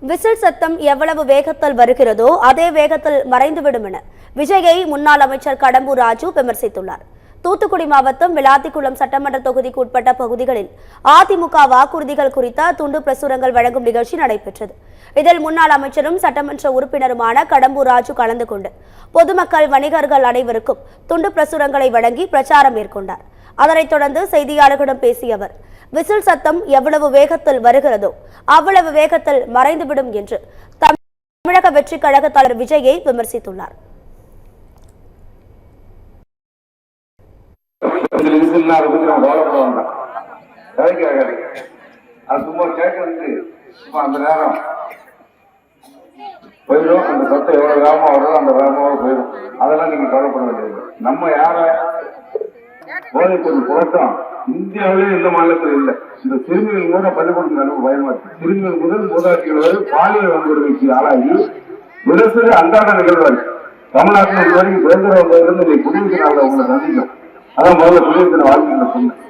Whistle சத்தம் எவ்வளவு வேகத்தில் வருகிறதோ அதே வேகத்தில் மறைந்துவிடும் என விஜயை முன்னாள் அமைச்சர் கடம்பூர் ராஜு விமர்சித்துள்ளார். தூத்துக்குடி மாவட்டம் விளாத்திக்குளம் சட்டமன்ற தொகுதிக்கு உட்பட்ட பகுதிகளில் அதிமுக வாக்குறுதிகள் குறித்த துண்டு பிரசுரங்கள் வழங்கும் நிகழ்ச்சி நடைபெற்றது. இதில் முன்னாள் அமைச்சரும் சட்டமன்ற உறுப்பினருமான கடம்பூர் ராஜு கலந்து கொண்டு பொதுமக்கள், வணிகர்கள் அனைவருக்கும் துண்டு பிரசுரங்களை வழங்கி பிரச்சாரம் மேற்கொண்டார். அதனைத் தொடர்ந்து செய்தியாளர்களிடம் பேசிய அவர், விசில் சத்தம் எவ்வளவு வேகத்தில் வருகிறதோ அவ்வளவு வேகத்தில் மறைந்துவிடும் என்று தமிழக வெற்றி கழக தலைவர் விஜயை விமர்சித்துள்ளார். போயிடும். அந்த சத்தம் எவ்வளவு வேகமா வருதோ அந்த வேகமாக போயிடும். அதெல்லாம் நீங்க கவலைப்பட வேண்டியது. நம்ம யார போதை பொருள் புரட்டம் இந்தியாவிலே எந்த மாநிலத்தில் இல்லை. இந்த சிறுமிகள் கூட பள்ளிக்கூடத்துக்கு அனுப்ப பயமா இருக்கு. சிறுமிகள் முதல் மூதாட்டிகள் வரை பாலியல் வன்கொடுமைக்கு ஆளாகி தினசரி அன்றாட நிகழ்வாரு. தமிழ்நாட்டில் இது வரைக்கும் சுதந்திரம் வந்ததிலிருந்து குடியிருக்க நாளில் உங்களை சந்திக்கும். அதான் முதல்ல குடியிருக்கிற வாழ்க்கை சொன்னேன்.